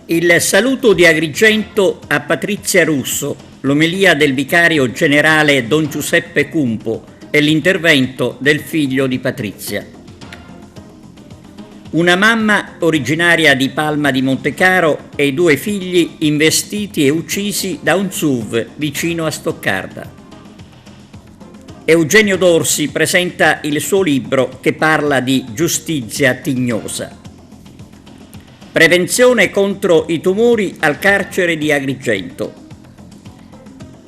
Il saluto di Agrigento a Patrizia Russo, l'omelia del vicario generale Don Giuseppe Cumpo e l'intervento del figlio di Patrizia. Una mamma originaria di Palma di Montecaro e i due figli investiti e uccisi da un SUV vicino a Stoccarda. Eugenio Dorsi presenta il suo libro che parla di giustizia tignosa. Prevenzione contro i tumori al carcere di Agrigento.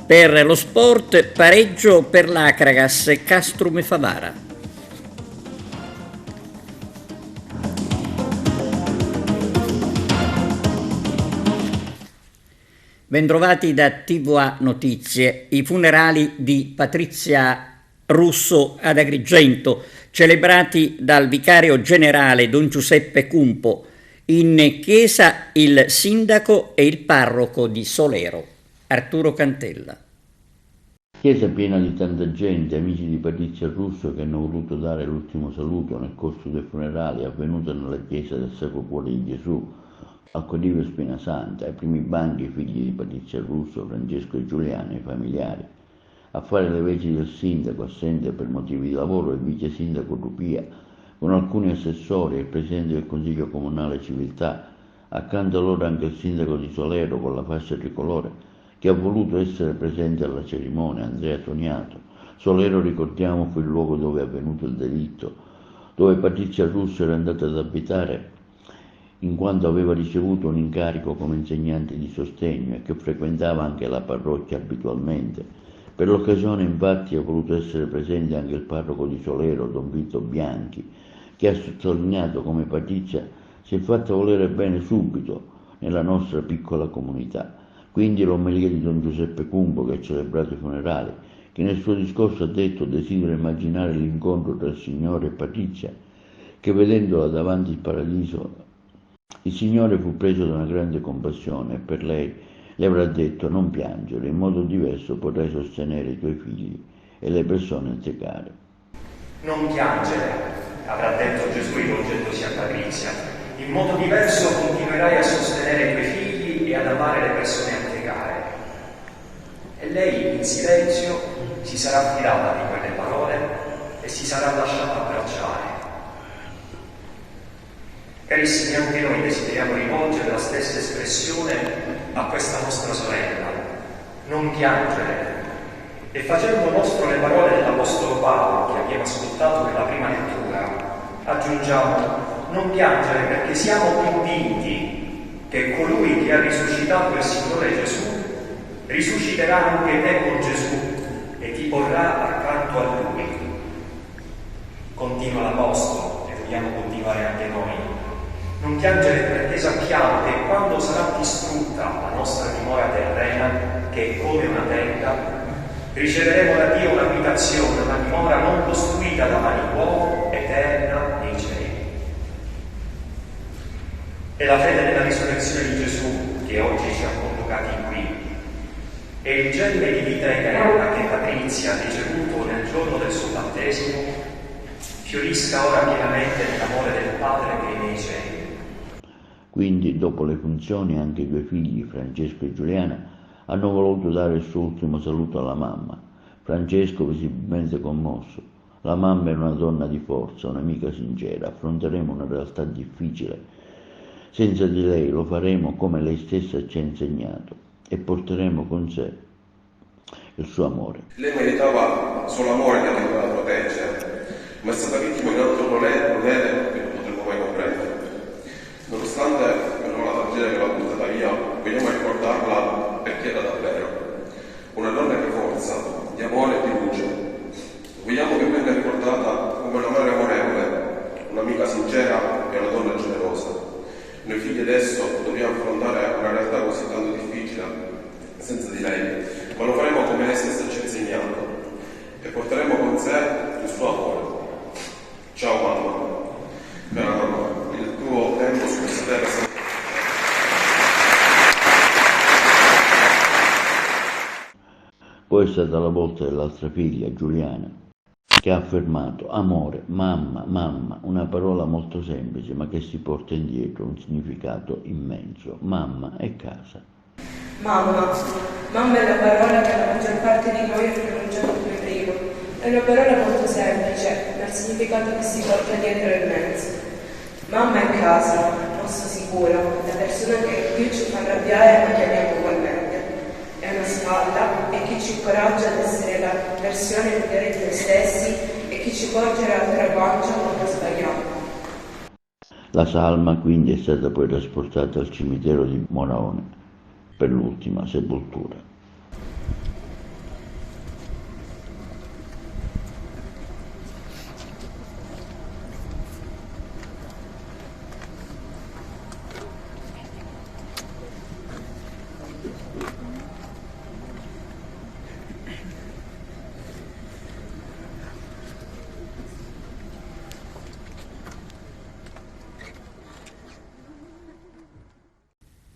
Per lo sport, pareggio per l'Acragas Castrum Favara. Bentrovati da TVA Notizie. I funerali di Patrizia Russo ad Agrigento, celebrati dal vicario generale Don Giuseppe Cumpo. In chiesa il sindaco e il parroco di Solero, Arturo Cantella. Chiesa piena di tanta gente, amici di Patrizia Russo che hanno voluto dare l'ultimo saluto nel corso dei funerali avvenuto nella chiesa del Sacro Cuore di Gesù al Codivio Spinasanta. Ai primi banchi i figli di Patrizia Russo, Francesco e Giuliano, i familiari. A fare le veci del sindaco, assente per motivi di lavoro, il vice sindaco Rupia, con alcuni assessori e il presidente del Consiglio Comunale Civiltà, accanto a loro anche il sindaco di Solero con la fascia tricolore, che ha voluto essere presente alla cerimonia, Andrea Toniato. Solero, ricordiamo, fu il luogo dove è avvenuto il delitto, dove Patrizia Russo era andata ad abitare in quanto aveva ricevuto un incarico come insegnante di sostegno e che frequentava anche la parrocchia abitualmente. Per l'occasione, infatti, è voluto essere presente anche il parroco di Solero, Don Vito Bianchi, che ha sottolineato come Patrizia si è fatta volere bene subito nella nostra piccola comunità. Quindi l'omelia di Don Giuseppe Cumpo, che ha celebrato i funerali, che nel suo discorso ha detto: desidero immaginare l'incontro tra il Signore e Patrizia, che vedendola davanti il paradiso, il Signore fu preso da una grande compassione e per lei le avrà detto: non piangere, in modo diverso potrai sostenere i tuoi figli e le persone a te care. Non piangere, avrà detto Gesù rivolgendosi a Patrizia, in modo diverso continuerai a sostenere i tuoi figli e ad amare le persone a te care. E lei in silenzio si sarà fidata di quelle parole e si sarà lasciata abbracciare. Carissimi, anche noi desideriamo rivolgere la stessa espressione a questa nostra sorella: non piangere. E facendo nostro le parole dell'Apostolo Paolo che abbiamo ascoltato nella prima lettura, aggiungiamo: non piangere perché siamo convinti che colui che ha risuscitato il Signore Gesù risusciterà anche te con Gesù e ti porrà accanto a Lui. Continua l'Apostolo e vogliamo continuare anche noi. Non piangere perché sappiamo che quando sarà distrutta la nostra dimora terrena, che è come una tenda, riceveremo da Dio un'abitazione, una dimora non costruita da mani uomini, eterna nei cieli. È la fede nella risurrezione di Gesù che oggi ci ha convocati qui. È il germe di vita eterna che Patrizia ha ricevuto nel giorno del suo battesimo, fiorisca ora pienamente nell'amore del Padre che è nei cieli. Quindi, dopo le funzioni, anche i due figli, Francesco e Giuliana, hanno voluto dare il suo ultimo saluto alla mamma. Francesco visibilmente commosso. La mamma è una donna di forza, un'amica sincera. Affronteremo una realtà difficile. Senza di lei lo faremo come lei stessa ci ha insegnato e porteremo con sé il suo amore. Lei meritava solo amore che doveva proteggere, ma è stata vittima di un altro potere che non potremo mai comprendere. Nonostante la tragedia che l'ha buttata via, vogliamo ricordarla per chi era davvero. Una donna di forza, di amore e di luce. Vogliamo che venga ricordata come una madre amorevole, un'amica sincera e una donna generosa. Noi figli adesso dobbiamo affrontare una realtà così tanto difficile senza di lei, ma lo faremo come lei stessa ci ha insegnato e porteremo con sé il suo amore. Ciao mamma, cara mamma, il tuo tempo su questa terra. Poi è stata la volta dell'altra figlia, Giuliana, che ha affermato amore, mamma, mamma, una parola molto semplice ma che si porta indietro un significato immenso. Mamma è casa. Mamma è la parola che la maggior parte di noi ha pronunciato come primo. È una parola molto semplice, ma il significato che si porta dietro è immenso. Mamma è casa, posto sicuro, la persona che più ci fa arrabbiare ma chiamiamo ugualmente. È una spalla e chi ci incoraggia ad essere la versione migliore di noi stessi e chi ci porgerà al traguardo quando sbagliamo. La salma quindi è stata poi trasportata al cimitero di Moraone per l'ultima sepoltura.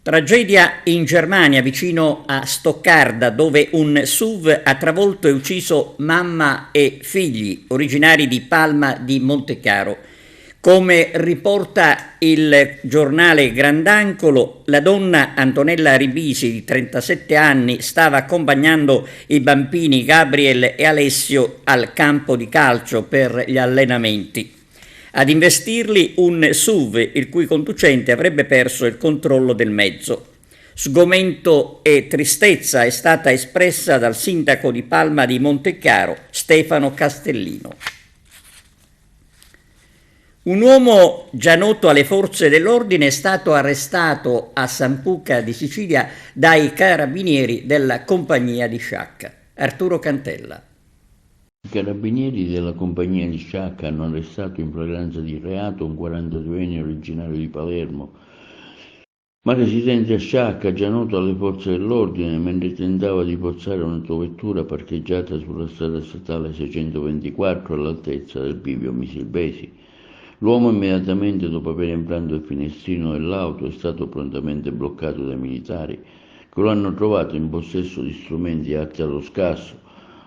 Tragedia in Germania, vicino a Stoccarda, dove un SUV ha travolto e ucciso mamma e figli, originari di Palma di Montecaro. Come riporta il giornale Grandancolo, la donna Antonella Ribisi, di 37 anni, stava accompagnando i bambini Gabriel e Alessio al campo di calcio per gli allenamenti. Ad investirli un SUV, il cui conducente avrebbe perso il controllo del mezzo. Sgomento e tristezza è stata espressa dal sindaco di Palma di Montecaro, Stefano Castellino. Un uomo già noto alle forze dell'ordine è stato arrestato a Sambuca di Sicilia dai carabinieri della compagnia di Sciacca. Arturo Cantella. I carabinieri della compagnia di Sciacca hanno arrestato in flagranza di reato un 42enne originario di Palermo, ma residente a Sciacca, già noto alle forze dell'ordine, mentre tentava di forzare un'autovettura parcheggiata sulla strada statale 624 all'altezza del bivio Misilbesi. L'uomo, immediatamente dopo aver infranto il finestrino dell'auto, è stato prontamente bloccato dai militari, che lo hanno trovato in possesso di strumenti atti allo scasso.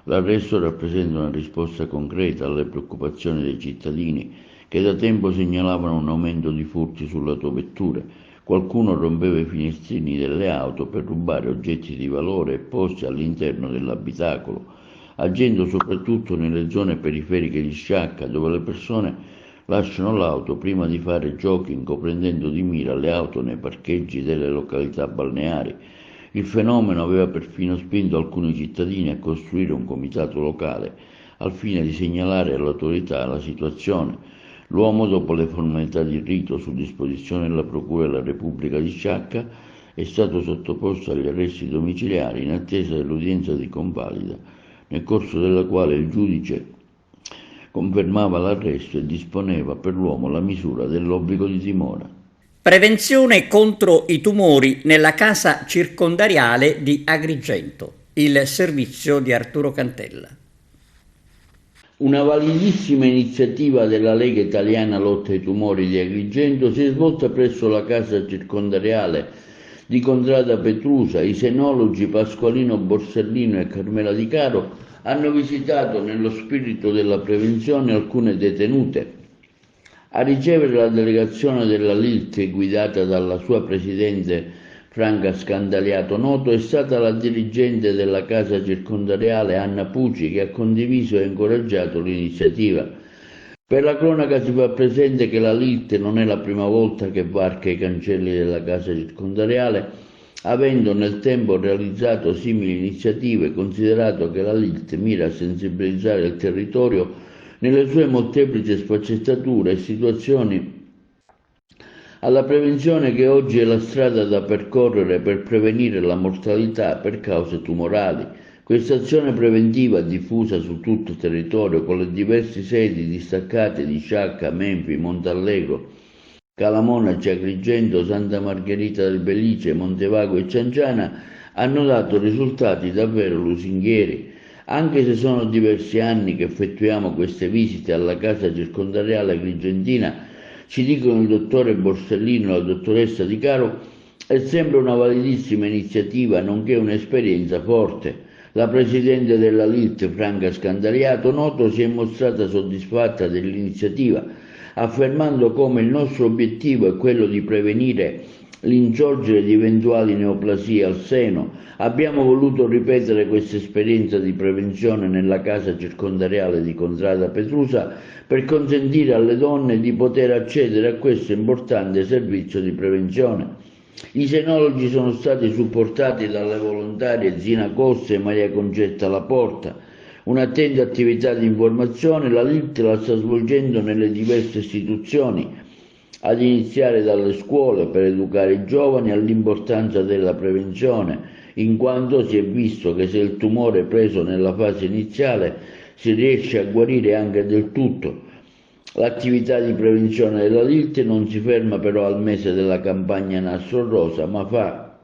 L'arresto rappresenta una risposta concreta alle preoccupazioni dei cittadini che da tempo segnalavano un aumento di furti sulle autovetture. Qualcuno rompeva i finestrini delle auto per rubare oggetti di valore posti all'interno dell'abitacolo, agendo soprattutto nelle zone periferiche di Sciacca, dove le persone lasciano l'auto prima di fare jogging, prendendo di mira le auto nei parcheggi delle località balneari. Il fenomeno aveva perfino spinto alcuni cittadini a costruire un comitato locale al fine di segnalare all'autorità la situazione. L'uomo, dopo le formalità di rito su disposizione della Procura della Repubblica di Sciacca, è stato sottoposto agli arresti domiciliari in attesa dell'udienza di convalida, nel corso della quale il giudice confermava l'arresto e disponeva per l'uomo la misura dell'obbligo di dimora. Prevenzione contro i tumori nella casa circondariale di Agrigento. Il servizio di Arturo Cantella. Una validissima iniziativa della Lega Italiana Lotta ai Tumori di Agrigento si è svolta presso la casa circondariale di Contrada Petrusa. I senologi Pasqualino Borsellino e Carmela Di Caro hanno visitato, nello spirito della prevenzione, alcune detenute. A ricevere la delegazione della LILT, guidata dalla sua presidente Franca Scandaliato Noto, è stata la dirigente della casa circondariale Anna Pucci, che ha condiviso e incoraggiato l'iniziativa. Per la cronaca si fa presente che la LILT non è la prima volta che varca i cancelli della casa circondariale, avendo nel tempo realizzato simili iniziative, considerato che la LILT mira a sensibilizzare il territorio nelle sue molteplici sfaccettature e situazioni alla prevenzione, che oggi è la strada da percorrere per prevenire la mortalità per cause tumorali. Questa azione preventiva, diffusa su tutto il territorio con le diverse sedi distaccate di Sciacca, Menfi, Montallegro, Calamonaci, Agrigento, Santa Margherita del Belice, Montevago e Cianciana, hanno dato risultati davvero lusinghieri. Anche se sono diversi anni che effettuiamo queste visite alla casa circondariale agrigentina, ci dicono il dottore Borsellino e la dottoressa Di Caro, è sempre una validissima iniziativa, nonché un'esperienza forte. La presidente della LIT, Franca Scandaliato, noto, si è mostrata soddisfatta dell'iniziativa, affermando come il nostro obiettivo è quello di prevenire l'insorgere di eventuali neoplasie al seno. Abbiamo voluto ripetere questa esperienza di prevenzione nella casa circondariale di Contrada Petrusa per consentire alle donne di poter accedere a questo importante servizio di prevenzione. I senologi sono stati supportati dalle volontarie Zina Costa e Maria Concetta Laporta. Un'attenta attività di informazione la LIT la sta svolgendo nelle diverse istituzioni, ad iniziare dalle scuole, per educare i giovani all'importanza della prevenzione, in quanto si è visto che se il tumore è preso nella fase iniziale si riesce a guarire anche del tutto. L'attività di prevenzione della LIT non si ferma però al mese della campagna Nastro Rosa, ma fa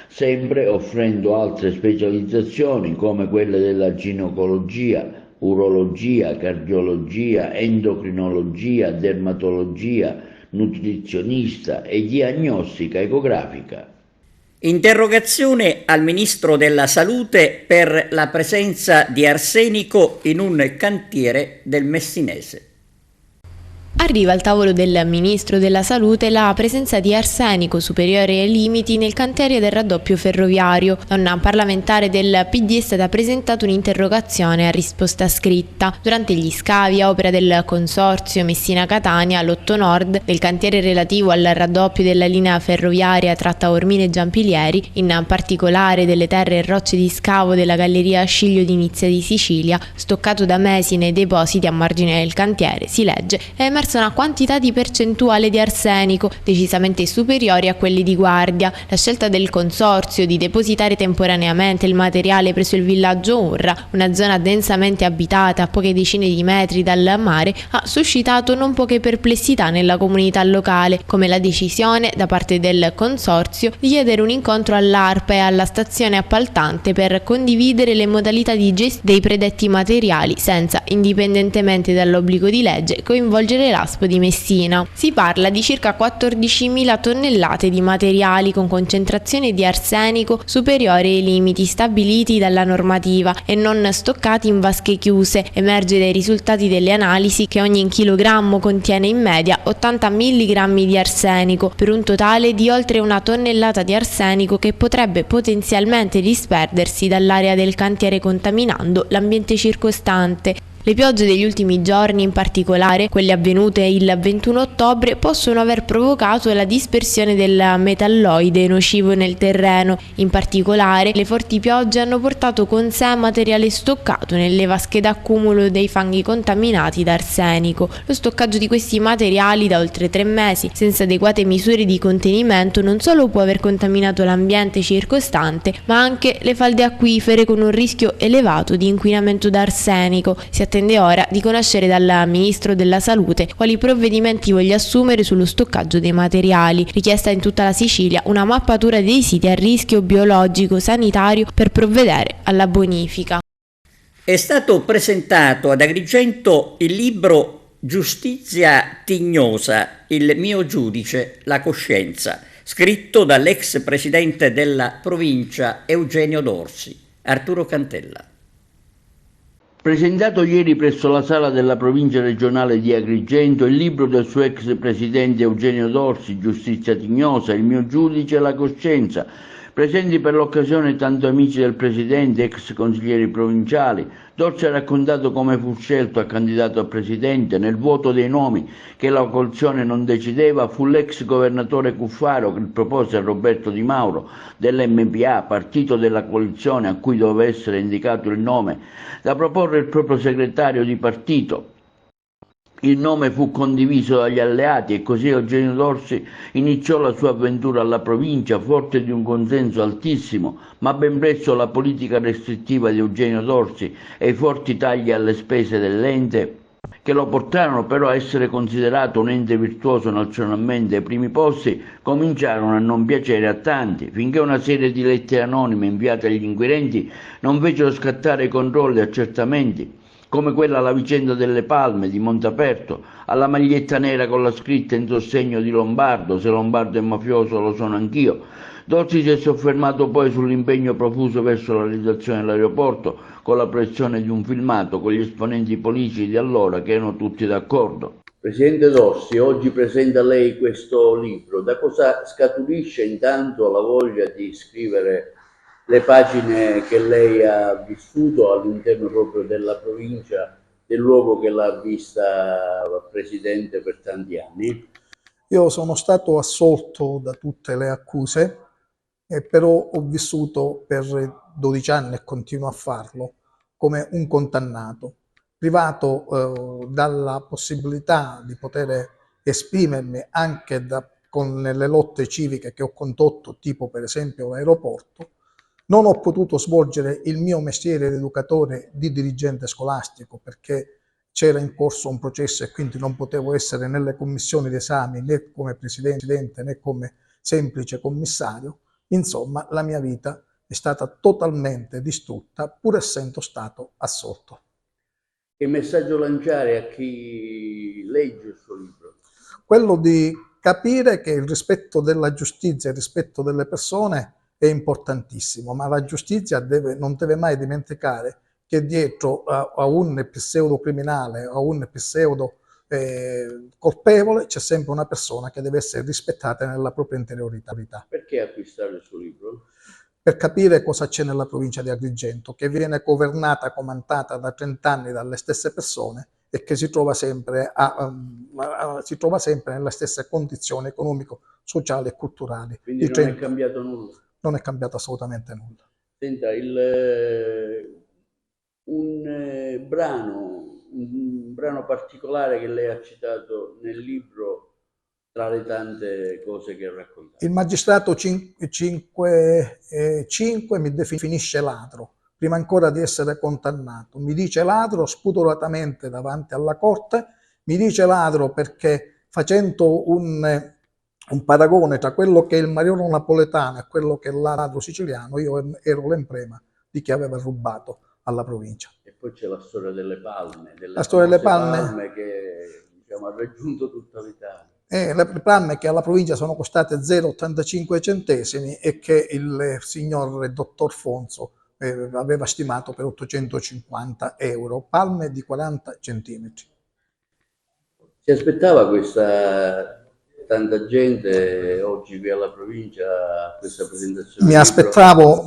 sempre offrendo altre specializzazioni come quelle della ginecologia, urologia, cardiologia, endocrinologia, dermatologia, nutrizionista e diagnostica ecografica. Interrogazione al Ministro della Salute per la presenza di arsenico in un cantiere del Messinese. Arriva al tavolo del Ministro della Salute la presenza di arsenico superiore ai limiti nel cantiere del raddoppio ferroviario. Da una parlamentare del PD è stata presentata un'interrogazione a risposta scritta. Durante gli scavi a opera del consorzio Messina-Catania, Lotto Nord, del cantiere relativo al raddoppio della linea ferroviaria tratta Ormine-Giampilieri, in particolare delle terre e rocce di scavo della galleria Sciglio di Nizza di Sicilia, stoccato da mesi nei depositi a margine del cantiere, si legge, è emersa una quantità di percentuale di arsenico decisamente superiori a quelli di Guardia. La scelta del consorzio di depositare temporaneamente il materiale presso il villaggio Urra, una zona densamente abitata a poche decine di metri dal mare, ha suscitato non poche perplessità nella comunità locale, come la decisione da parte del consorzio di chiedere un incontro all'ARPA e alla stazione appaltante per condividere le modalità di gestione dei predetti materiali senza, indipendentemente dall'obbligo di legge, coinvolgere l'ASP di Messina. Si parla di circa 14.000 tonnellate di materiali con concentrazione di arsenico superiore ai limiti stabiliti dalla normativa e non stoccati in vasche chiuse. Emerge dai risultati delle analisi che ogni chilogrammo contiene in media 80 mg di arsenico, per un totale di oltre 1 tonnellata di arsenico che potrebbe potenzialmente disperdersi dall'area del cantiere contaminando l'ambiente circostante. Le piogge degli ultimi giorni, in particolare quelle avvenute il 21 ottobre, possono aver provocato la dispersione del metalloide nocivo nel terreno. In particolare, le forti piogge hanno portato con sé materiale stoccato nelle vasche d'accumulo dei fanghi contaminati da arsenico. Lo stoccaggio di questi materiali da oltre 3 mesi, senza adeguate misure di contenimento, non solo può aver contaminato l'ambiente circostante, ma anche le falde acquifere, con un rischio elevato di inquinamento da arsenico. Si attende ora di conoscere dal Ministro della Salute quali provvedimenti voglia assumere sullo stoccaggio dei materiali. Richiesta in tutta la Sicilia una mappatura dei siti a rischio biologico sanitario per provvedere alla bonifica. È stato presentato ad Agrigento il libro Giustizia tignosa, il mio giudice, la coscienza, scritto dall'ex presidente della provincia Eugenio Dorsi, Arturo Cantella. Presentato ieri presso la sala della provincia regionale di Agrigento il libro del suo ex presidente Eugenio Dorsi, Giustizia tignosa, il mio giudice, la coscienza. Presenti per l'occasione tanto amici del presidente, ex consiglieri provinciali. Dorsi ha raccontato come fu scelto a candidato a presidente. Nel vuoto dei nomi che la coalizione non decideva fu l'ex governatore Cuffaro che propose a Roberto Di Mauro dell'MPA, partito della coalizione a cui doveva essere indicato il nome, da proporre il proprio segretario di partito. Il nome fu condiviso dagli alleati e così Eugenio Dorsi iniziò la sua avventura alla provincia, forte di un consenso altissimo, ma ben presto la politica restrittiva di Eugenio Dorsi e i forti tagli alle spese dell'ente, che lo portarono però a essere considerato un ente virtuoso nazionalmente ai primi posti, cominciarono a non piacere a tanti, finché una serie di lettere anonime inviate agli inquirenti non fecero scattare i controlli e accertamenti. come quella La vicenda delle palme di Montaperto, alla maglietta nera con la scritta in sostegno di Lombardo, se Lombardo è mafioso lo sono anch'io. Dorsi si è soffermato poi sull'impegno profuso verso la realizzazione dell'aeroporto, con la proiezione di un filmato con gli esponenti politici di allora che erano tutti d'accordo. Presidente Dorsi, oggi presenta lei questo libro. Da cosa scaturisce intanto la voglia di scrivere le pagine che lei ha vissuto all'interno proprio della provincia, del luogo che l'ha vista presidente per tanti anni? Io sono stato assolto da tutte le accuse, però ho vissuto per 12 anni e continuo a farlo come un condannato, privato dalla possibilità di poter esprimermi anche con le lotte civiche che ho condotto, tipo per esempio l'aeroporto. Non ho potuto svolgere il mio mestiere di educatore, di dirigente scolastico, perché c'era in corso un processo e quindi non potevo essere nelle commissioni di esami né come presidente né come semplice commissario. Insomma, la mia vita è stata totalmente distrutta pur essendo stato assolto. Che messaggio lanciare a chi legge il suo libro? Quello di capire che il rispetto della giustizia e il rispetto delle persone è importantissimo, ma la giustizia non deve mai dimenticare che dietro a un pseudo criminale, a un pseudo colpevole, c'è sempre una persona che deve essere rispettata nella propria interiorità. Perché acquistare il suo libro? Per capire cosa c'è nella provincia di Agrigento, che viene governata, comandata da 30 anni dalle stesse persone e che si trova sempre nelle stesse condizioni economico, sociali e culturali. Quindi non è cambiato nulla? Non è cambiato assolutamente nulla. Senta, un brano particolare che lei ha citato nel libro tra le tante cose che ha raccontato. Il magistrato 5 mi definisce ladro, prima ancora di essere condannato. Mi dice ladro spudoratamente davanti alla corte, mi dice ladro perché facendo un paragone tra quello che è il mariolo napoletano e quello che è il ladro siciliano, io ero l'emblema di chi aveva rubato alla provincia. E poi c'è la storia delle palme, la storia delle palme che ha raggiunto tutta l'Italia. Le palme che alla provincia sono costate 0,85 centesimi e che il signor dottor Fonso aveva stimato per 850 euro, palme di 40 centimetri. Si aspettava tanta gente oggi qui alla provincia a questa presentazione? Mi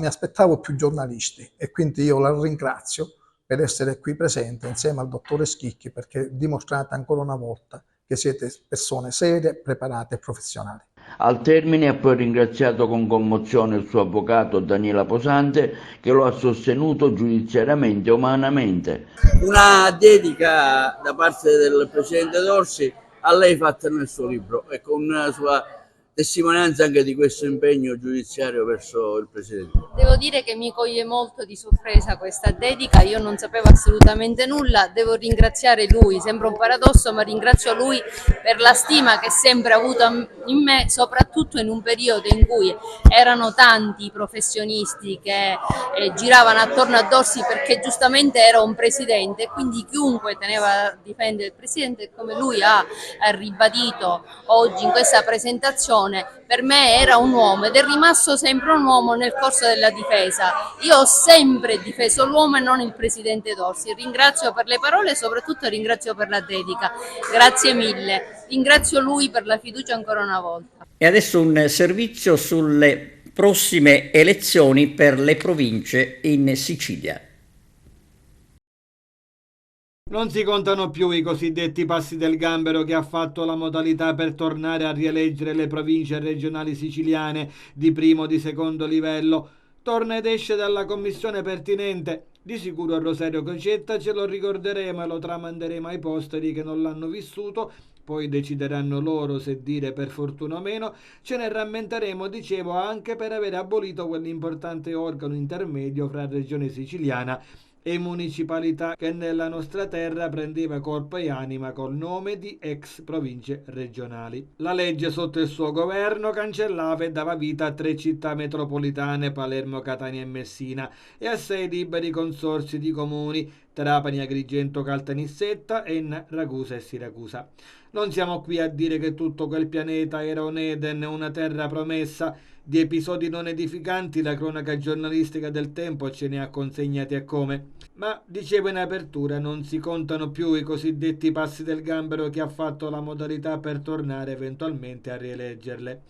aspettavo più giornalisti e quindi io la ringrazio per essere qui presente insieme al dottore Schicchi, perché dimostrate ancora una volta che siete persone serie, preparate e professionali. Al termine ha poi ringraziato con commozione il suo avvocato Daniela Posante, che lo ha sostenuto giudiziariamente e umanamente. Una dedica da parte del Presidente Dorsi a lei fatta nel suo libro e con una sua testimonianza anche di questo impegno giudiziario verso il Presidente. Devo dire che mi coglie molto di sorpresa questa dedica, io non sapevo assolutamente nulla, devo ringraziare lui, sembra un paradosso, ma ringrazio lui per la stima che sempre ha avuto in me, soprattutto in un periodo in cui erano tanti i professionisti che giravano attorno a Dorsi perché giustamente era un presidente, e quindi chiunque teneva a difendere il presidente, come lui ha ribadito oggi in questa presentazione, per me era un uomo ed è rimasto sempre un uomo nel corso della difesa. Io ho sempre difeso l'uomo e non il presidente Dorsi. Ringrazio per le parole e soprattutto ringrazio per la dedica. Grazie mille. Ringrazio lui per la fiducia ancora una volta. E adesso un servizio sulle prossime elezioni per le province in Sicilia. Non si contano più i cosiddetti passi del gambero che ha fatto la modalità per tornare a rieleggere le province regionali siciliane di primo o di secondo livello. Torna ed esce dalla commissione pertinente. Di sicuro a Rosario Crocetta ce lo ricorderemo e lo tramanderemo ai posteri che non l'hanno vissuto, poi decideranno loro se dire per fortuna o meno. Ce ne rammenteremo, dicevo, anche per aver abolito quell'importante organo intermedio fra regione siciliana e municipalità che nella nostra terra prendeva corpo e anima col nome di ex province regionali. La legge sotto il suo governo cancellava e dava vita a 3 città metropolitane, Palermo, Catania e Messina, e a 6 liberi consorzi di comuni, Trapani, Agrigento, Caltanissetta, Enna, Ragusa e Siracusa. Non siamo qui a dire che tutto quel pianeta era un Eden, una terra promessa. Di episodi non edificanti la cronaca giornalistica del tempo ce ne ha consegnati a come. Ma, dicevo in apertura, non si contano più i cosiddetti passi del gambero che ha fatto la modalità per tornare eventualmente a rieleggerle.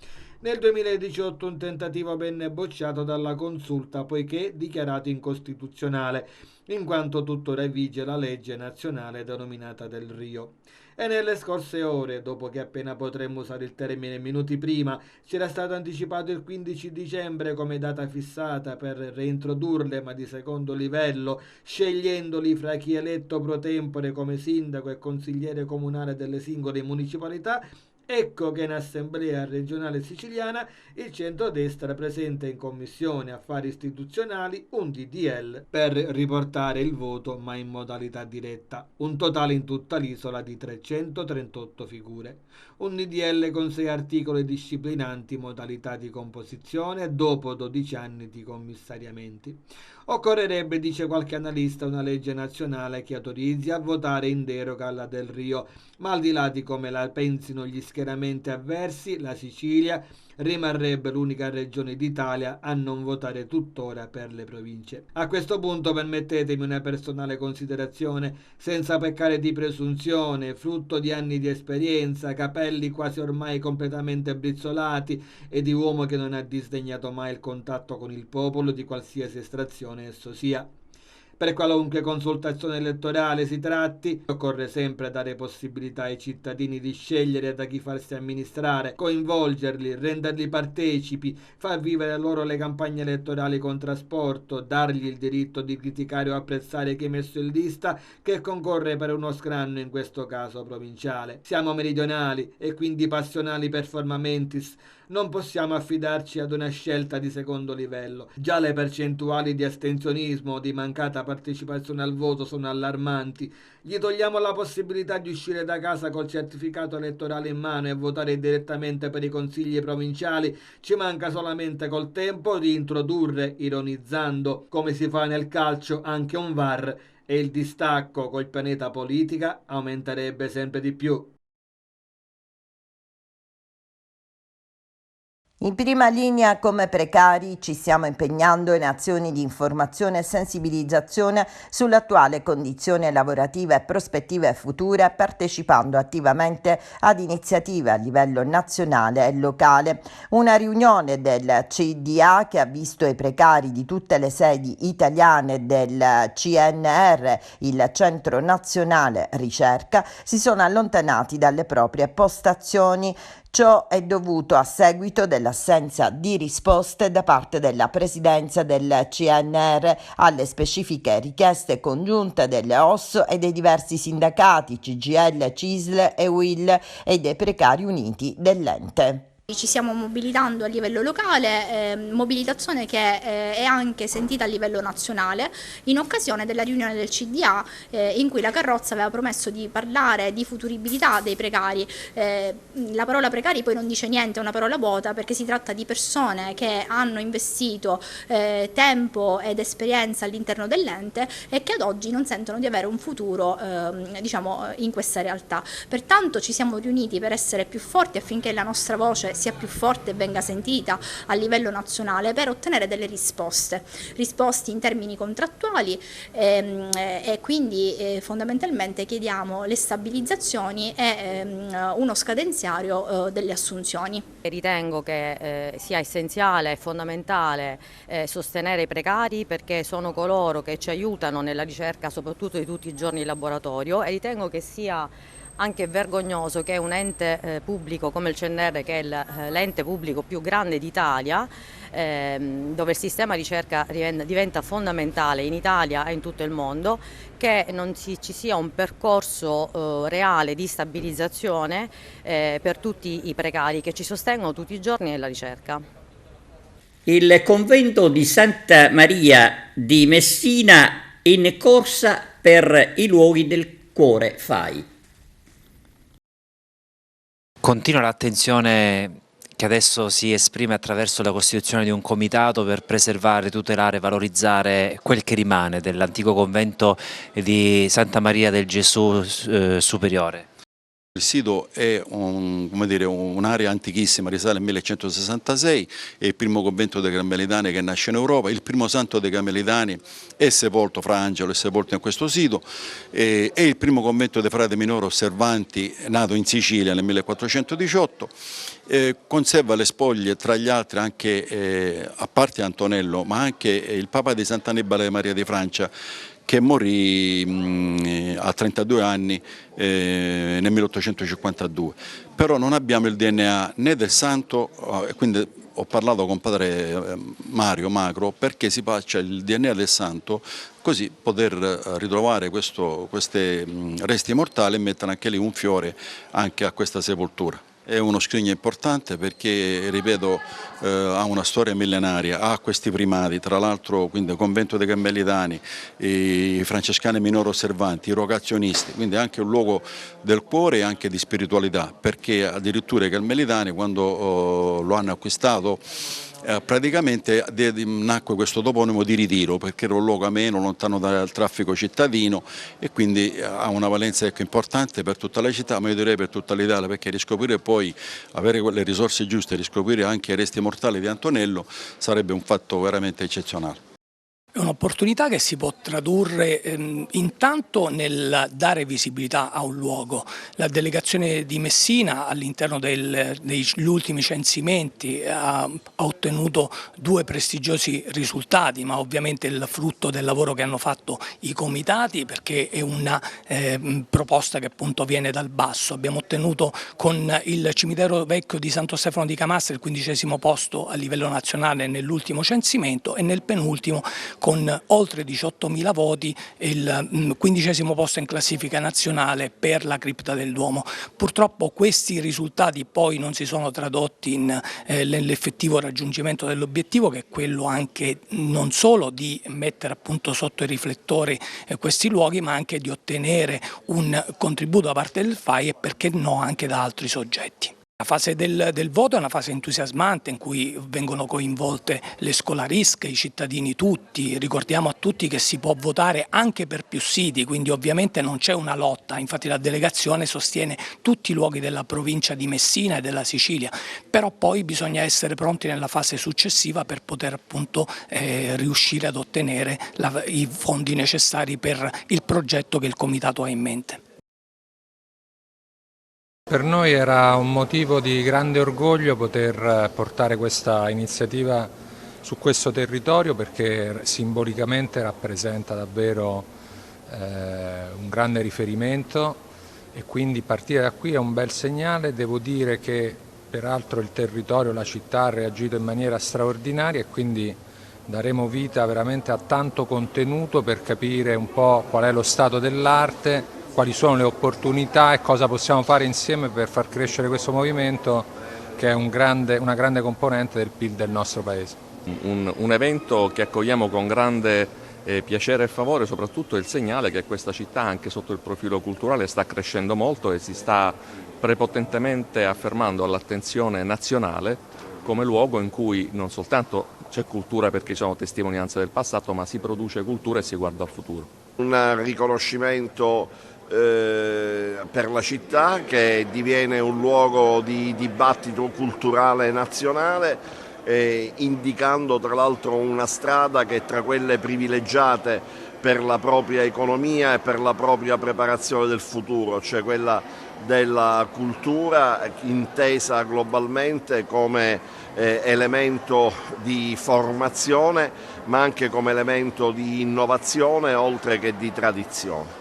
Nel 2018 un tentativo venne bocciato dalla Consulta poiché dichiarato incostituzionale, in quanto tuttora vige la legge nazionale denominata Del Rio. E nelle scorse ore, dopo che appena potremmo usare il termine minuti prima, c'era stato anticipato il 15 dicembre come data fissata per reintrodurle, ma di secondo livello, scegliendoli fra chi è eletto pro tempore come sindaco e consigliere comunale delle singole municipalità. Ecco che in Assemblea regionale siciliana il centrodestra presenta in Commissione Affari Istituzionali un DDL per riportare il voto ma in modalità diretta. Un totale in tutta l'isola di 338 figure. Un DDL con 6 articoli disciplinanti modalità di composizione dopo 12 anni di commissariamenti. Occorrerebbe, dice qualche analista, una legge nazionale che autorizzi a votare in deroga alla Del Rio, ma al di là di come la pensino gli schieramenti avversi, la Sicilia rimarrebbe l'unica regione d'Italia a non votare tuttora per le province. A questo punto permettetemi una personale considerazione, senza peccare di presunzione, frutto di anni di esperienza, capelli quasi ormai completamente brizzolati e di uomo che non ha disdegnato mai il contatto con il popolo di qualsiasi estrazione esso sia. Per qualunque consultazione elettorale si tratti, occorre sempre dare possibilità ai cittadini di scegliere da chi farsi amministrare, coinvolgerli, renderli partecipi, far vivere loro le campagne elettorali con trasporto, dargli il diritto di criticare o apprezzare chi è messo in lista che concorre per uno scranno, in questo caso provinciale. Siamo meridionali e quindi passionali per forma mentis. Non possiamo affidarci ad una scelta di secondo livello. Già le percentuali di astensionismo o di mancata partecipazione al voto sono allarmanti. Gli togliamo la possibilità di uscire da casa col certificato elettorale in mano e votare direttamente per i consigli provinciali. Ci manca solamente col tempo di introdurre, ironizzando, come si fa nel calcio, anche un VAR, e il distacco col pianeta politica aumenterebbe sempre di più. In prima linea come precari ci stiamo impegnando in azioni di informazione e sensibilizzazione sull'attuale condizione lavorativa e prospettive future, partecipando attivamente ad iniziative a livello nazionale e locale. Una riunione del CDA che ha visto i precari di tutte le sedi italiane del CNR, il Centro Nazionale Ricerca, si sono allontanati dalle proprie postazioni. Ciò è dovuto a seguito dell'assenza di risposte da parte della presidenza del CNR alle specifiche richieste congiunte delle OSS e dei diversi sindacati CGIL, CISL e UIL e dei precari uniti dell'ente. Ci stiamo mobilitando a livello locale, mobilitazione che è anche sentita a livello nazionale in occasione della riunione del CDA in cui la Carrozza aveva promesso di parlare di futuribilità dei precari. La parola precari poi non dice niente, è una parola vuota perché si tratta di persone che hanno investito tempo ed esperienza all'interno dell'ente e che ad oggi non sentono di avere un futuro in questa realtà. Pertanto ci siamo riuniti per essere più forti affinché la nostra voce sia più forte e venga sentita a livello nazionale per ottenere delle risposte in termini contrattuali e quindi fondamentalmente chiediamo le stabilizzazioni e uno scadenziario delle assunzioni. Ritengo che sia essenziale e fondamentale sostenere i precari perché sono coloro che ci aiutano nella ricerca soprattutto di tutti i giorni in laboratorio e ritengo che sia anche vergognoso che un ente pubblico come il CNR, che è l'ente pubblico più grande d'Italia, dove il sistema ricerca diventa fondamentale in Italia e in tutto il mondo, che non ci sia un percorso reale di stabilizzazione per tutti i precari che ci sostengono tutti i giorni nella ricerca. Il convento di Santa Maria di Messina in corsa per i luoghi del cuore FAI. Continua l'attenzione che adesso si esprime attraverso la costituzione di un comitato per preservare, tutelare, valorizzare quel che rimane dell'antico convento di Santa Maria del Gesù Superiore. Il sito è un'area antichissima, risale al 1166, è il primo convento dei Carmelitani che nasce in Europa, il primo santo dei Carmelitani è sepolto, Fra Angelo è sepolto in questo sito, è il primo convento dei frati minori osservanti nato in Sicilia nel 1418, conserva le spoglie tra gli altri anche, a parte Antonello, ma anche il Papa di Sant'Annibale Maria di Francia, che morì a 32 anni nel 1852. Però non abbiamo il DNA né del santo, quindi ho parlato con padre Mario Macro perché si faccia il DNA del santo, così poter ritrovare questi resti mortali e mettere anche lì un fiore anche a questa sepoltura. È uno scrigno importante perché, ripeto, ha una storia millenaria, ha questi primati, tra l'altro quindi il convento dei Carmelitani, i francescani minori osservanti, i rogazionisti, quindi è anche un luogo del cuore e anche di spiritualità, perché addirittura i Carmelitani quando lo hanno acquistato praticamente nacque questo toponimo di ritiro perché era un luogo ameno, lontano dal traffico cittadino e quindi ha una valenza importante per tutta la città, ma io direi per tutta l'Italia, perché riscoprire poi, avere quelle risorse giuste, riscoprire anche i resti mortali di Antonello sarebbe un fatto veramente eccezionale. È un'opportunità che si può tradurre intanto nel dare visibilità a un luogo. La delegazione di Messina all'interno degli ultimi censimenti ha ottenuto 2 prestigiosi risultati, ma ovviamente il frutto del lavoro che hanno fatto i comitati, perché è una proposta che appunto viene dal basso. Abbiamo ottenuto con il cimitero vecchio di Santo Stefano di Camastra il 15° posto a livello nazionale nell'ultimo censimento e nel penultimo con oltre 18.000 voti il 15° posto in classifica nazionale per la cripta del Duomo. Purtroppo questi risultati poi non si sono tradotti nell'effettivo raggiungimento dell'obiettivo, che è quello anche non solo di mettere appunto sotto i riflettori questi luoghi, ma anche di ottenere un contributo da parte del FAI e perché no anche da altri soggetti. La fase del voto è una fase entusiasmante in cui vengono coinvolte le scolarische, i cittadini tutti. Ricordiamo a tutti che si può votare anche per più siti, quindi ovviamente non c'è una lotta. Infatti la delegazione sostiene tutti i luoghi della provincia di Messina e della Sicilia, però poi bisogna essere pronti nella fase successiva per poter appunto riuscire ad ottenere i fondi necessari per il progetto che il comitato ha in mente. Per noi era un motivo di grande orgoglio poter portare questa iniziativa su questo territorio, perché simbolicamente rappresenta davvero un grande riferimento e quindi partire da qui è un bel segnale. Devo dire che peraltro il territorio, la città ha reagito in maniera straordinaria e quindi daremo vita veramente a tanto contenuto per capire un po' qual è lo stato dell'arte, quali sono le opportunità e cosa possiamo fare insieme per far crescere questo movimento che è una grande componente del PIL del nostro Paese. Un evento che accogliamo con grande piacere e favore, soprattutto il segnale che questa città anche sotto il profilo culturale sta crescendo molto e si sta prepotentemente affermando all'attenzione nazionale come luogo in cui non soltanto c'è cultura perché ci sono testimonianze del passato, ma si produce cultura e si guarda al futuro. Un riconoscimento per la città che diviene un luogo di dibattito culturale nazionale, indicando tra l'altro una strada che è tra quelle privilegiate per la propria economia e per la propria preparazione del futuro, cioè quella della cultura intesa globalmente come elemento di formazione, ma anche come elemento di innovazione oltre che di tradizione.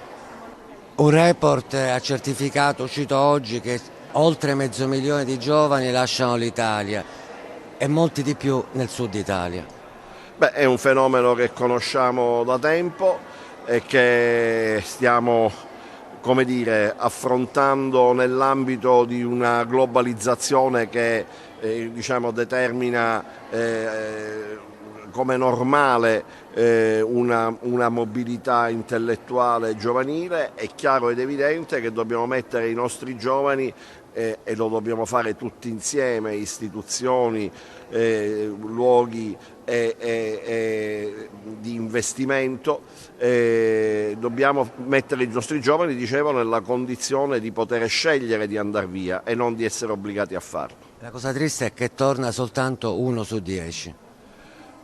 Un report ha certificato, cito oggi, che oltre 500.000 di giovani lasciano l'Italia e molti di più nel sud Italia. Beh, è un fenomeno che conosciamo da tempo e che stiamo, come dire, affrontando nell'ambito di una globalizzazione che diciamo, determina come normale una mobilità intellettuale giovanile. È chiaro ed evidente che dobbiamo mettere i nostri giovani e lo dobbiamo fare tutti insieme, istituzioni, luoghi di investimento, dobbiamo mettere i nostri giovani, dicevo, nella condizione di poter scegliere di andare via e non di essere obbligati a farlo. La cosa triste è che torna soltanto 1 su 10.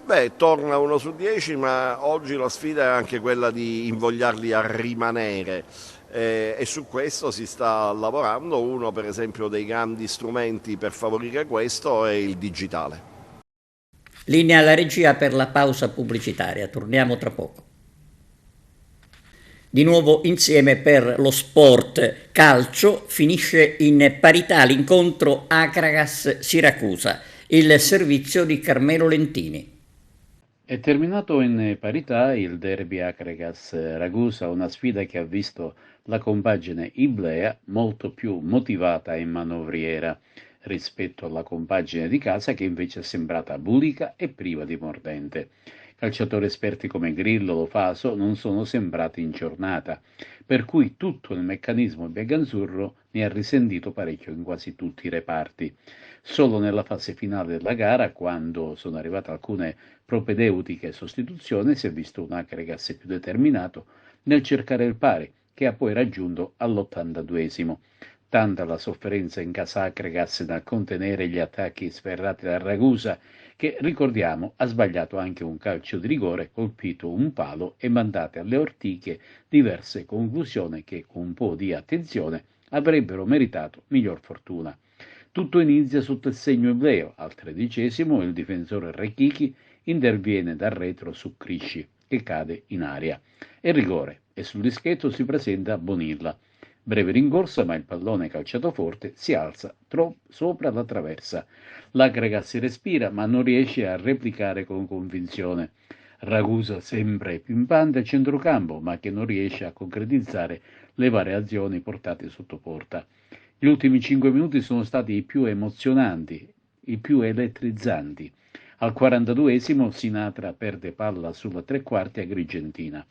Beh, torna 1 su 10, ma oggi la sfida è anche quella di invogliarli a rimanere. E su questo si sta lavorando. Uno, per esempio, dei grandi strumenti per favorire questo è il digitale. Linea alla regia per la pausa pubblicitaria, torniamo tra poco. Di nuovo insieme per lo sport calcio, finisce in parità l'incontro Akragas-Siracusa, il servizio di Carmelo Lentini. È terminato in parità il derby Akragas-Ragusa, una sfida che ha visto la compagine Iblea molto più motivata e manovriera rispetto alla compagine di casa, che invece è sembrata bulica e priva di mordente. Calciatori esperti come Grillo o Faso non sono sembrati in giornata, per cui tutto il meccanismo biancazzurro ne ha risentito parecchio in quasi tutti i reparti. Solo nella fase finale della gara, quando sono arrivate alcune propedeutiche sostituzioni, si è visto un Akragas più determinato nel cercare il pari, che ha poi raggiunto all'82esimo. Tanta la sofferenza in casa Akragas nel contenere gli attacchi sferrati da Ragusa, che, ricordiamo, ha sbagliato anche un calcio di rigore, colpito un palo e mandate alle ortiche diverse conclusioni che, con un po' di attenzione, avrebbero meritato miglior fortuna. Tutto inizia sotto il segno ebleo. Al 13esimo il difensore Rechichi interviene dal retro su Crisci, che cade in aria. È rigore e sul dischetto si presenta Bonilla. Breve rincorsa, ma il pallone calciato forte si alza sopra la traversa. L'Akragas si respira, ma non riesce a replicare con convinzione. Ragusa sempre pimpante a centrocampo, ma che non riesce a concretizzare le varie azioni portate sotto porta. Gli ultimi 5 minuti sono stati i più emozionanti, i più elettrizzanti. Al 42esimo Sinatra perde palla sulla tre quarti Agrigentina.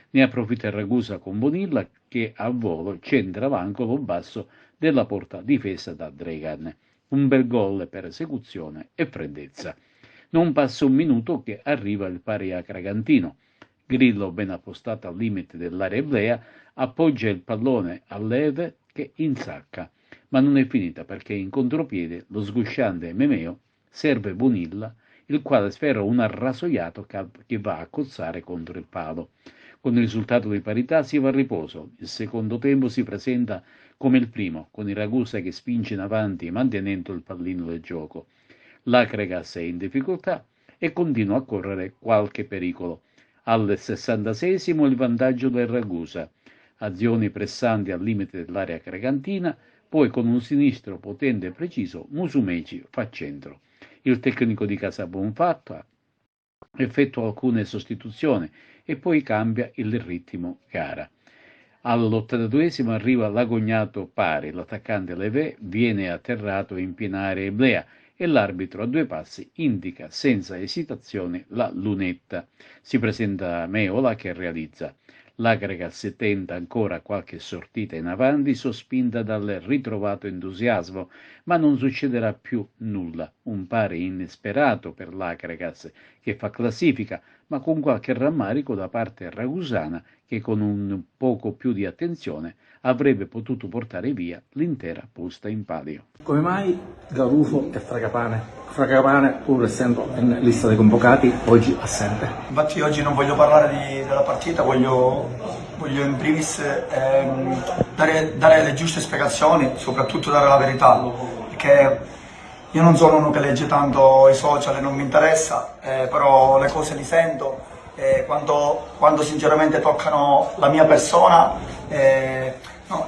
Ne approfitta il Ragusa con Bonilla, che al volo centra l'angolo basso della porta difesa da Dregan. Un bel gol per esecuzione e freddezza. Non passa un minuto che arriva il pari Akragantino. Grillo, ben appostato al limite dell'area eblea, appoggia il pallone a Leve, che insacca. Ma non è finita, perché in contropiede lo sgusciante Memeo serve Bonilla, il quale sferra un arrasoiato che va a cozzare contro il palo. Con il risultato di parità si va a riposo. Il secondo tempo si presenta come il primo, con il Ragusa che spinge in avanti mantenendo il pallino del gioco. L'Akragas è in difficoltà e continua a correre qualche pericolo. Al 66esimo il vantaggio del Ragusa. Azioni pressanti al limite dell'area akragantina, poi con un sinistro potente e preciso Musumeci fa centro. Il tecnico di casa Bonfatta effettua alcune sostituzioni e poi cambia il ritmo gara. All'82esimo arriva l'agognato pari, l'attaccante Levé viene atterrato in piena area eblea e l'arbitro a 2 passi indica senza esitazione la lunetta. Si presenta Meola che realizza. L'Akragas tenta ancora qualche sortita in avanti, sospinta dal ritrovato entusiasmo, ma non succederà più nulla. Un pari inesperato per l'Akragas, che fa classifica, ma con qualche rammarico da parte ragusana, che con un poco più di attenzione avrebbe potuto portare via l'intera posta in palio. Come mai Garufo e Fragapane, pur essendo in lista dei convocati, oggi assente? Infatti oggi non voglio parlare della partita, voglio in primis dare le giuste spiegazioni, soprattutto dare la verità, perché io non sono uno che legge tanto i social e non mi interessa, però le cose le sento. Quando sinceramente toccano la mia persona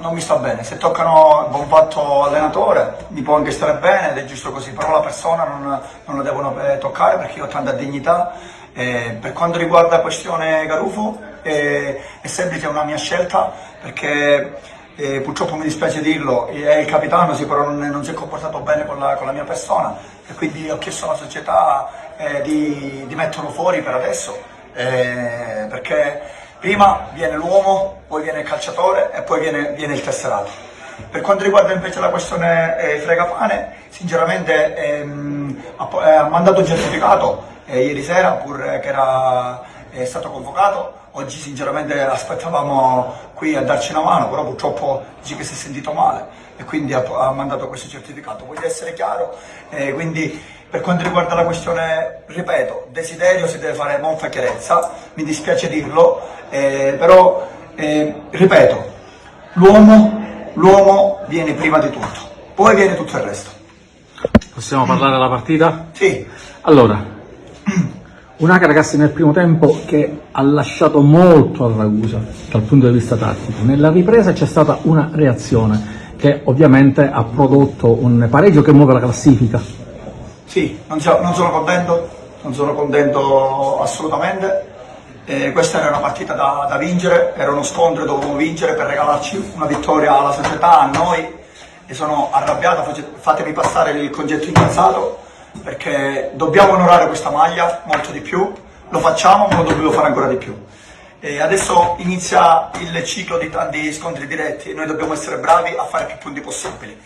non mi sta bene. Se toccano il buon fatto allenatore mi può anche stare bene ed è giusto così, però la persona non la devono toccare, perché io ho tanta dignità. Per quanto riguarda la questione Garufo è semplice, è una mia scelta, perché purtroppo mi dispiace dirlo, è il capitano, sì, però non si è comportato bene con la mia persona, e quindi ho chiesto alla società di metterlo fuori per adesso, perché prima viene l'uomo, poi viene il calciatore e poi viene il tesserato. Per quanto riguarda invece la questione Fregapane, sinceramente ha mandato un certificato ieri sera, pur che è stato convocato. Oggi sinceramente aspettavamo qui a darci una mano, però purtroppo dice che si è sentito male e quindi ha mandato questo certificato. Voglio essere chiaro, quindi per quanto riguarda la questione, ripeto, desiderio si deve fare molta chiarezza, mi dispiace dirlo, però ripeto, l'uomo viene prima di tutto, poi viene tutto il resto. Possiamo parlare della partita? Sì. Allora, una ragazzi nel primo tempo che ha lasciato molto a Ragusa dal punto di vista tattico. Nella ripresa c'è stata una reazione che ovviamente ha prodotto un pareggio che muove la classifica. Sì, non sono contento assolutamente. Questa era una partita da vincere, era uno scontro, dovevamo vincere per regalarci una vittoria alla società, a noi, e sono arrabbiato, fatemi passare il concetto incazzato, perché dobbiamo onorare questa maglia molto di più, lo facciamo ma lo dobbiamo fare ancora di più. Adesso inizia il ciclo di tanti scontri diretti e noi dobbiamo essere bravi a fare più punti possibili.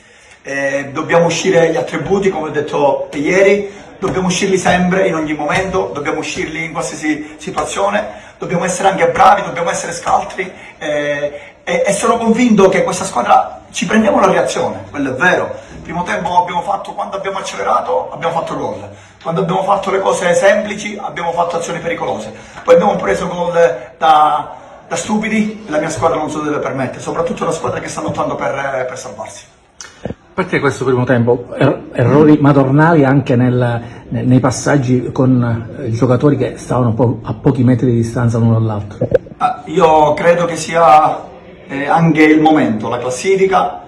Dobbiamo uscire gli attributi, come ho detto ieri, dobbiamo uscirli sempre, in ogni momento, dobbiamo uscirli in qualsiasi situazione, dobbiamo essere anche bravi, dobbiamo essere scaltri e sono convinto che questa squadra ci prendiamo la reazione, quello è vero. Il primo tempo abbiamo fatto, quando abbiamo accelerato abbiamo fatto gol, quando abbiamo fatto le cose semplici abbiamo fatto azioni pericolose, poi abbiamo preso gol da stupidi, la mia squadra non se lo deve permettere, soprattutto la squadra che sta lottando per salvarsi. Perché questo primo tempo? Errori madornali anche nei passaggi con giocatori che stavano a pochi metri di distanza l'uno dall'altro? Io credo che sia anche il momento, la classifica.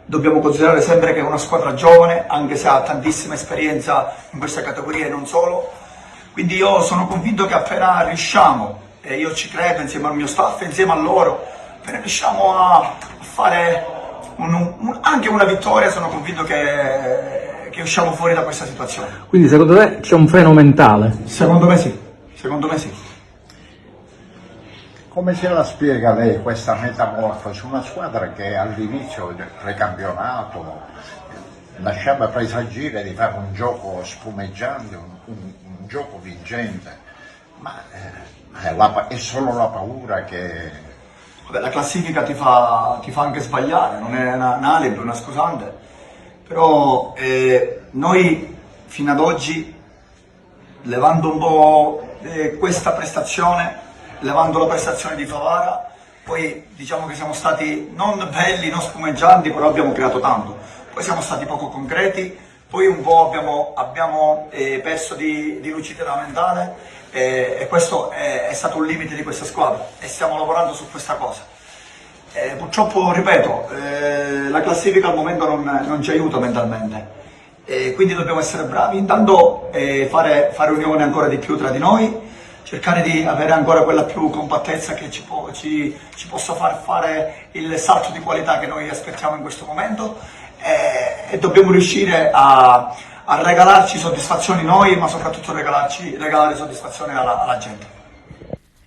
Dobbiamo considerare sempre che è una squadra giovane, anche se ha tantissima esperienza in questa categoria e non solo. Quindi io sono convinto che appena riusciamo, e io ci credo insieme al mio staff, insieme a loro, appena riusciamo a fare anche una vittoria, sono convinto che usciamo fuori da questa situazione. Quindi secondo te c'è un freno mentale? Secondo me sì, secondo me sì. Come se la spiega lei questa metamorfosi? Una squadra che all'inizio del precampionato lasciava presagire di fare un gioco spumeggiante, un gioco vincente, ma è solo la paura che... Vabbè, la classifica ti fa anche sbagliare, non è un alibi, una scusante, però noi fino ad oggi, levando un po' questa prestazione, levando la prestazione di Favara, poi diciamo che siamo stati non belli, non spumeggianti, però abbiamo creato tanto, poi siamo stati poco concreti, poi un po' abbiamo perso di lucidità mentale, e questo è stato un limite di questa squadra e stiamo lavorando su questa cosa. Purtroppo, ripeto, la classifica al momento non ci aiuta mentalmente, quindi dobbiamo essere bravi, intanto fare unione ancora di più tra di noi, cercare di avere ancora quella più compattezza che ci possa far fare il salto di qualità che noi aspettiamo in questo momento, e dobbiamo riuscire a regalarci soddisfazioni noi, ma soprattutto regalare soddisfazioni alla gente.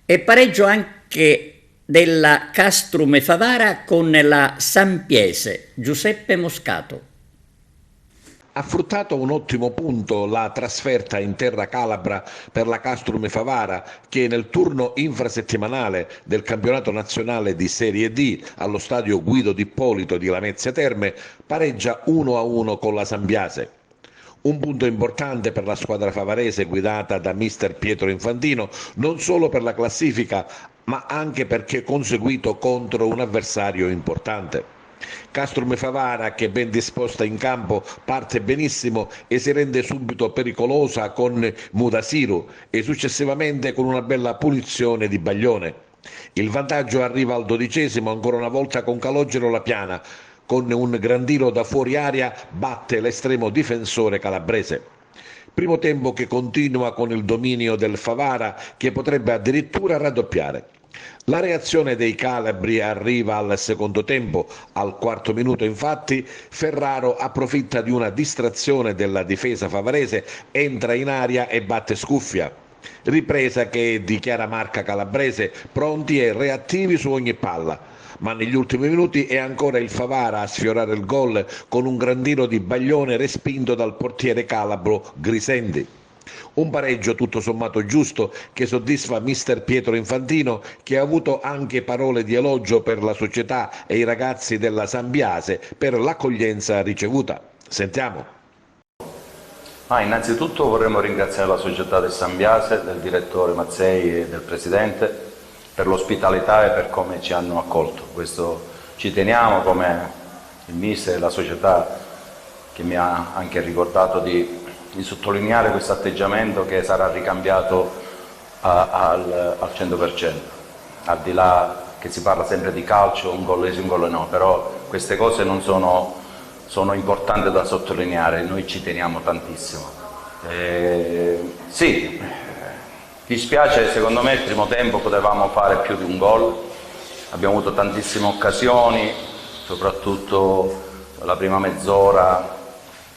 E pareggio anche della Castrum Favara con la Sampiese, Giuseppe Moscato. Ha fruttato un ottimo punto la trasferta in terra calabra per la Castrum Favara, che nel turno infrasettimanale del campionato nazionale di Serie D allo stadio Guido D'Ippolito di Lamezia Terme pareggia 1-1 con la Sampiase. Un punto importante per la squadra favarese guidata da mister Pietro Infantino, non solo per la classifica, ma anche perché conseguito contro un avversario importante. Castrum Favara, che ben disposta in campo parte benissimo e si rende subito pericolosa con Mudasiru e successivamente con una bella punizione di Baglione. Il vantaggio arriva al 12°, ancora una volta con Calogero La Piana, con un grandino da fuori aria batte l'estremo difensore calabrese. Primo tempo che continua con il dominio del Favara, che potrebbe addirittura raddoppiare. La reazione dei calabri arriva al secondo tempo. Al quarto minuto, infatti, Ferraro approfitta di una distrazione della difesa favarese, entra in aria e batte Scuffia. Ripresa che è di chiara marca calabrese, pronti e reattivi su ogni palla. Ma negli ultimi minuti è ancora il Favara a sfiorare il gol con un grandino di Baglione respinto dal portiere calabro Grisendi. Un pareggio tutto sommato giusto che soddisfa mister Pietro Infantino, che ha avuto anche parole di elogio per la società e i ragazzi della Sambiase per l'accoglienza ricevuta. Sentiamo. Innanzitutto vorremmo ringraziare la società del Sambiase, del direttore Mazzei e del presidente per l'ospitalità e per come ci hanno accolto. Questo ci teniamo, come il mister e la società che mi ha anche ricordato di sottolineare questo atteggiamento che sarà ricambiato al 100%, al di là che si parla sempre di calcio, un gol sì, un gol no, però queste cose non sono importanti da sottolineare, noi ci teniamo tantissimo. Sì, dispiace, secondo me il primo tempo potevamo fare più di un gol, abbiamo avuto tantissime occasioni, soprattutto la prima mezz'ora,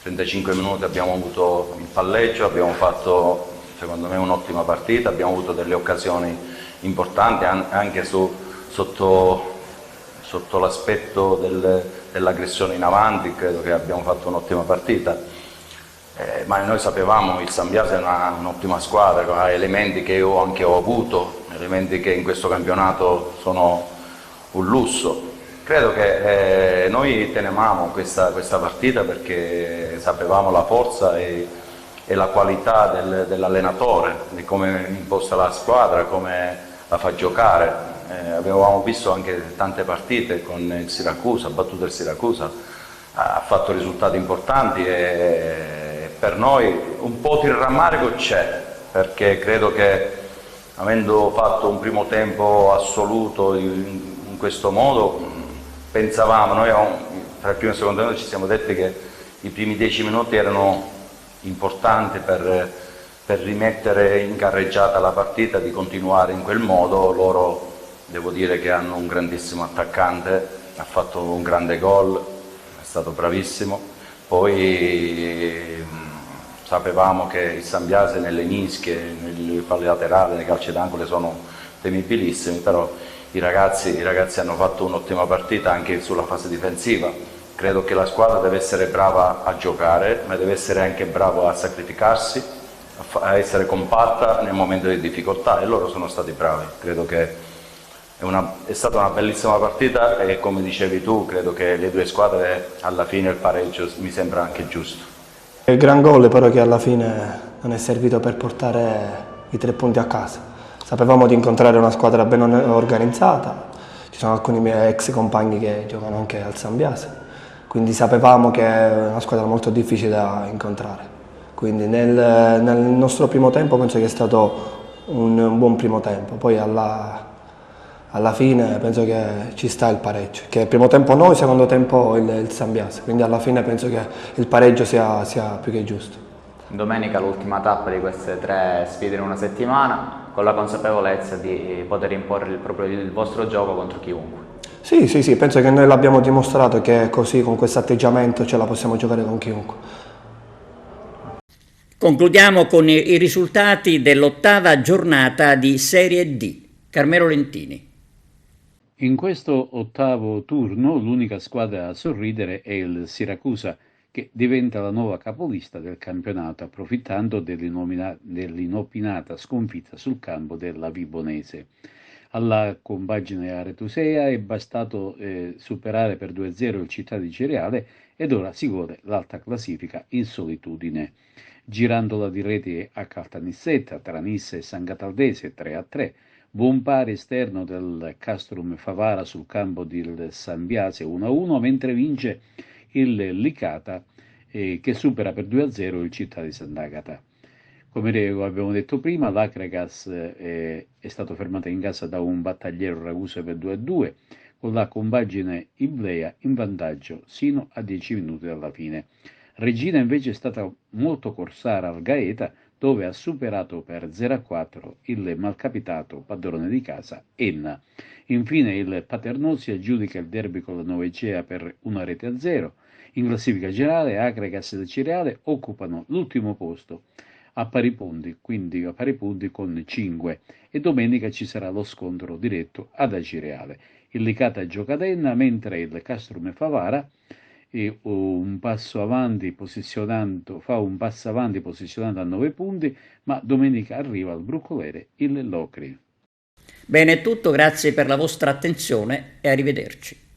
35 minuti abbiamo avuto il palleggio, abbiamo fatto secondo me un'ottima partita, abbiamo avuto delle occasioni importanti anche sotto l'aspetto dell'aggressione in avanti, credo che abbiamo fatto un'ottima partita, ma noi sapevamo che il Sambiase è un'ottima squadra, ha elementi che io anche ho avuto, elementi che in questo campionato sono un lusso. Credo che noi tenevamo questa partita perché sapevamo la forza e la qualità dell'allenatore, di come imposta la squadra, come la fa giocare. Avevamo visto anche tante partite con il Siracusa, ha battuto il Siracusa, ha fatto risultati importanti e per noi un po' di rammarico c'è, perché credo che avendo fatto un primo tempo assoluto in questo modo, pensavamo, noi tra il primo e il secondo tempo ci siamo detti che i primi 10 minuti erano importanti per rimettere in carreggiata la partita, di continuare in quel modo. Loro, devo dire che hanno un grandissimo attaccante, ha fatto un grande gol, è stato bravissimo. Poi sapevamo che il Sambiase nelle mischie, nelle palle laterali, nei calci d'angolo sono temibilissimi, però i ragazzi hanno fatto un'ottima partita anche sulla fase difensiva. Credo che la squadra deve essere brava a giocare, ma deve essere anche brava a sacrificarsi, a essere compatta nel momento di difficoltà, e loro sono stati bravi. Credo che è stata una bellissima partita e, come dicevi tu, credo che le due squadre alla fine il pareggio mi sembra anche giusto. Il gran gol però che alla fine non è servito per portare i 3 punti a casa. Sapevamo di incontrare una squadra ben organizzata, ci sono alcuni miei ex compagni che giocano anche al Sambiase, quindi sapevamo che è una squadra molto difficile da incontrare. Quindi nel nostro primo tempo penso che è stato un buon primo tempo, poi alla fine penso che ci sta il pareggio, che il primo tempo noi, secondo tempo il Sambiase, quindi alla fine penso che il pareggio sia più che giusto. Domenica l'ultima tappa di queste 3 sfide in una settimana, con la consapevolezza di poter imporre il vostro gioco contro chiunque. Sì, penso che noi l'abbiamo dimostrato che così, con questo atteggiamento, ce la possiamo giocare con chiunque. Concludiamo con i risultati dell'8ª giornata di Serie D. Carmelo Lentini. In questo 8º turno l'unica squadra a sorridere è il Siracusa, che diventa la nuova capolista del campionato, approfittando dell'inopinata sconfitta sul campo della Vibonese. Alla compagine aretusea è bastato superare per 2-0 il Città di Cireale ed ora si gode l'alta classifica in solitudine. Girandola di reti a Caltanissetta tra Nisse e San Cataldese 3-3, buon pari esterno del Castrum Favara sul campo del Sambiase 1-1, mentre vince il Licata che supera per 2-0 il Città di Sant'Agata. Come abbiamo detto prima, l'Acregas è stato fermato in casa da un Battagliero Ragusa per 2-2, con la compagine Iblea in vantaggio sino a 10 minuti dalla fine. Regina invece è stata molto corsara al Gaeta, dove ha superato per 0-4 il malcapitato padrone di casa Enna. Infine il Paternosi aggiudica il derby con la Novecea per 1-0. In classifica generale Acregas e Cireale occupano l'ultimo posto a pari punti, quindi a pari punti con 5, e domenica ci sarà lo scontro diretto ad Acireale. Il Licata gioca ad Enna, mentre il Castrum e Favara fa un passo avanti posizionando a 9 punti, ma domenica arriva al Brucolere il Locri. Bene, è tutto, grazie per la vostra attenzione e arrivederci.